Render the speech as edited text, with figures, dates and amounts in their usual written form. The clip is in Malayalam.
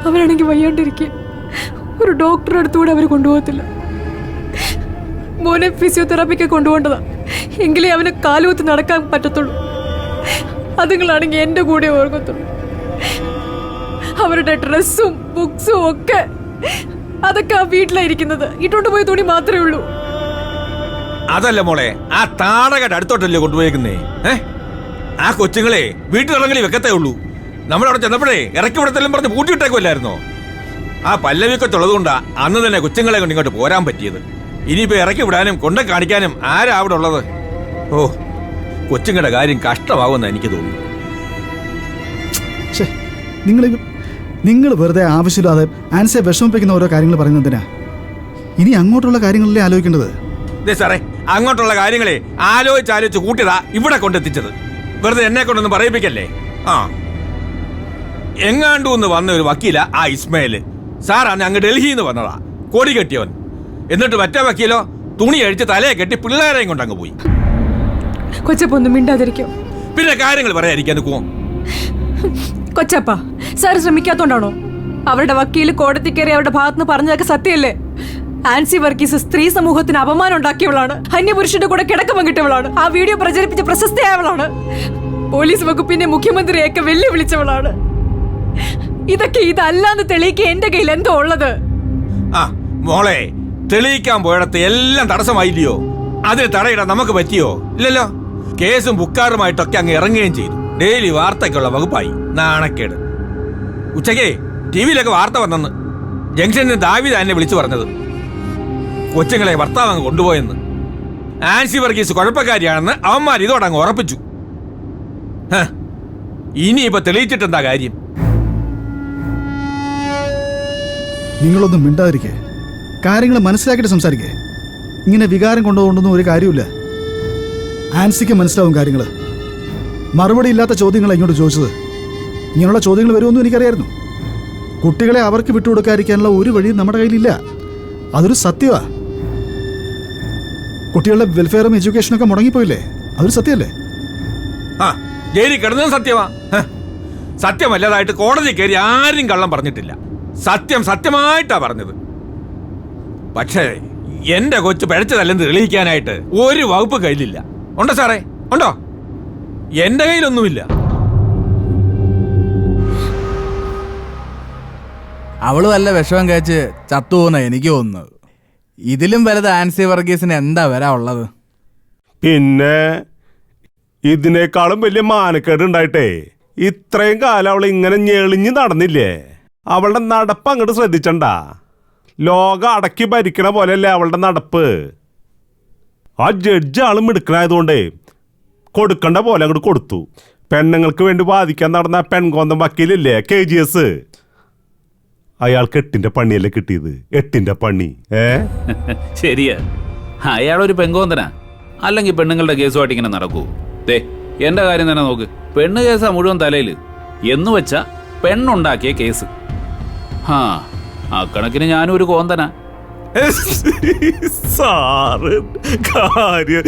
അവരാണെങ്കിൽ വയ്യാണ്ടിരിക്കുക. ഒരു ഡോക്ടറുടെ അടുത്തുകൂടെ അവർ കൊണ്ടുപോകത്തില്ല. മോനെ ഫിസിയോതെറാപ്പിക്ക് കൊണ്ടുപോകേണ്ടതാ, എങ്കിലേ അവന് കാലുകുത്തി നടക്കാൻ പറ്റത്തുള്ളൂ. അതുങ്ങളാണെങ്കിൽ എൻ്റെ കൂടെ ഓർക്കത്തുള്ളൂ. അവരുടെ ഡ്രസ്സും ബുക്സും ഒക്കെ അതൊക്കെ ആ വീട്ടിലായിരിക്കുന്നത്. ഇട്ടോണ്ട് പോയ തുണി മാത്രമേ ഉള്ളൂ. അതല്ല മോളെ, ആ താടകയുടെ അടുത്തോട്ടല്ലേ കൊണ്ടുപോയേക്കുന്നേ? ആ കൊച്ചുങ്ങളെ വീട്ടിലിറങ്ങി വെക്കത്തേ ഉള്ളൂ. നമ്മളവിടെ ചെന്നപ്പോഴേ ഇറക്കി വിടത്തെല്ലാം പറഞ്ഞ് പൂട്ടിയിട്ടേക്കുമല്ലായിരുന്നോ? ആ പല്ലവിക്കൊച്ചുള്ളത് കൊണ്ടാ അന്ന് തന്നെ കൊച്ചുങ്ങളെ കൊണ്ട് ഇങ്ങോട്ട് പോരാൻ പറ്റിയത്. ഇനിയിപ്പോ ഇറക്കി വിടാനും കൊണ്ട കാണിക്കാനും ആരാ അവിടെ ഉള്ളത്? ഓ, കൊച്ചുങ്ങളുടെ കാര്യം കഷ്ടമാവുമെന്ന് എനിക്ക് തോന്നുന്നു. നിങ്ങൾ വെറുതെ ആവശ്യമില്ലാതെ ആൻസിയെ വിഷമിപ്പിക്കുന്ന ഓരോ കാര്യങ്ങൾ പറയുന്നതിനാ. ഇനി അങ്ങോട്ടുള്ള കാര്യങ്ങളല്ലേ ആലോചിക്കേണ്ടത്. സാറേ, അങ്ങോട്ടുള്ള കാര്യങ്ങളെ ആലോചിച്ച് കൂട്ടിയതാ ഇവിടെ കൊണ്ടെത്തിച്ചത്. വെറുതെ എന്നെ കൊണ്ടൊന്നും പറയിപ്പിക്കല്ലേ. ആ, എങ്ങാണ്ടൂന്ന് വന്ന ഒരു വക്കീല ആ ഇസ്മയില് സാറാണ് അങ്ങ് ഡൽഹിയിൽ നിന്ന് വന്നതാ, കോടി കെട്ടിയവൻ. എന്നിട്ട് മറ്റേ വക്കീലോ തുണി അഴിച്ച് തലയെ കെട്ടി പിള്ളേരെയും കൊണ്ട് അങ്ങ് പോയി. കൊച്ചപ്പൊന്നും മിണ്ടാതിരിക്കോ? പിന്നെ കാര്യങ്ങൾ പറയാതിരിക്കാൻ നിൽക്കുമോ? കൊച്ചപ്പ, സാർ ശ്രമിക്കാത്തോണ്ടാണോ? അവരുടെ വക്കീല് കോടതി കയറി അവരുടെ ഭാഗത്തുനിന്ന് പറഞ്ഞതൊക്കെ സത്യമല്ലേ? ആൻസി വർഗീസ് സ്ത്രീ സമൂഹത്തിന് അപമാനം ഉണ്ടാക്കിയവളാണ്. അന്യപുരുഷന്റെ കൂടെ കിടക്ക പങ്കിട്ടവളാണ്. ആ വീഡിയോ പ്രചരിപ്പിച്ച പ്രശസ്തയായവളാണ്. പോലീസ് വകുപ്പിന്റെ മുഖ്യമന്ത്രിയൊക്കെ വെല്ലുവിളിച്ചവളാണ്. ഇതൊക്കെ ഇതല്ലാന്ന് തെളിയിക്കാൻ എന്റെ കയ്യിൽ എന്തോ ഉള്ളത്? ആ മോളെ, തെളിയിക്കാൻ പോയിടത്ത് എല്ലാം തടസ്സമായില്ലയോ? അതിന് തടയിടാൻ നമുക്ക് പറ്റിയോ? ഇല്ലല്ലോ. കേസും ബുക്കാറുമായിട്ടൊക്കെ അങ്ങ് ഇറങ്ങുകയും ചെയ്തു. ഡെയിലി വാർത്തയ്ക്കുള്ള വകുപ്പായി. നാണക്കേട്. ഉച്ചയ്ക്ക് ടിവിയിലൊക്കെ വാർത്ത വന്നെന്ന് ജംഗ്ഷനിൽ ദാവീദ് എന്നെ വിളിച്ചു പറഞ്ഞത് കൊച്ചുങ്ങളെ ഭർത്താവ് അങ്ങ് കൊണ്ടുപോയെന്ന്. ആൻസി വർഗീസ് കുഴപ്പക്കാരിയാണെന്ന് അവന്മാർ ഇതോടങ്ങ് ഉറപ്പിച്ചു. ഇനിയിപ്പോ തെളിയിച്ചിട്ടെന്താ കാര്യം? നിങ്ങളൊന്നും മിണ്ടാതിരിക്കേ, കാര്യങ്ങൾ മനസ്സിലാക്കിയിട്ട് സംസാരിക്കേ. ഇങ്ങനെ വികാരം കൊണ്ടുപോകൊണ്ടൊന്നും ഒരു കാര്യമില്ല. ആൻസിക്ക് മനസ്സിലാവും കാര്യങ്ങൾ. മറുപടി ഇല്ലാത്ത ചോദ്യങ്ങളാണ് ഇങ്ങോട്ട് ചോദിച്ചത്. ഇങ്ങനെയുള്ള ചോദ്യങ്ങൾ വരുമെന്നും എനിക്കറിയായിരുന്നു. കുട്ടികളെ അവർക്ക് വിട്ടുകൊടുക്കാതിരിക്കാനുള്ള ഒരു വഴിയും നമ്മുടെ കയ്യിലില്ല. അതൊരു സത്യമാണ്. കുട്ടികളുടെ വെൽഫെയറും എഡ്യൂക്കേഷനൊക്കെ മുടങ്ങിപ്പോയില്ലേ? അതൊരു സത്യമല്ലേ? ആ, ജയിലിൽ കിടന്നതും സത്യമാ. സത്യമല്ലതായിട്ട് കോടതി കയറി ആരും കള്ളം പറഞ്ഞിട്ടില്ല. സത്യം സത്യമായിട്ടാ പറഞ്ഞത്. പക്ഷേ എന്റെ കൊച്ചു പിഴച്ചതല്ലെന്ന് തെളിയിക്കാനായിട്ട് ഒരു വകുപ്പ് കയ്യിലില്ല. ഉണ്ടോ സാറേ? ഉണ്ടോ? എന്റെ കയ്യിലൊന്നുമില്ല. അവള് വല്ല വിഷമം കഴിച്ച് ചത്തുപോകുന്ന എനിക്ക് തോന്നുന്നത്. ഇതിലും വലുത് ആൻസി വർഗീസിന് എന്താ വരാ ഉള്ളത്? പിന്നെ ഇതിനേക്കാളും വലിയ മാനക്കേട് ഉണ്ടായിട്ടേ ഇത്രയും കാലം അവൾ ഇങ്ങനെ ഞെളിഞ്ഞ് നടന്നില്ലേ? അവളുടെ നടപ്പ് അങ്ങോട്ട് ശ്രദ്ധിച്ചണ്ട. ലോകം അടക്കി ഭരിക്കണ പോലെയല്ലേ അവളുടെ നടപ്പ്. ആ ജഡ്ജ് ആളും മിടുക്കനായതുകൊണ്ടേ കൊടുക്കണ്ട പോലെ അങ്ങോട്ട് കൊടുത്തു. പെണ്ണുങ്ങൾക്ക് വേണ്ടി വാദിക്കാൻ നടന്ന പെൺകോന്തം വക്കീലില്ലേ, KGS, അയാൾക്ക് 8ന്റെ പണിയല്ലേ കിട്ടിയത്? 8ന്റെ പണി. ശരിയാ, അയാളൊരു പെൺകോന്തനാ. അല്ലെങ്കിൽ പെണ്ണുങ്ങളുടെ കേസുമായിട്ട് ഇങ്ങനെ നടക്കൂ? എന്റെ കാര്യം തന്നെ നോക്ക്. പെണ്ണ് കേസാ മുഴുവൻ തലയിൽ എന്ന് വെച്ചാ പെണ്ണുണ്ടാക്കിയ കേസ്. ആ കണക്കിന് ഞാനും ഒരു കോന്തനാ. സാറ് കാര്യം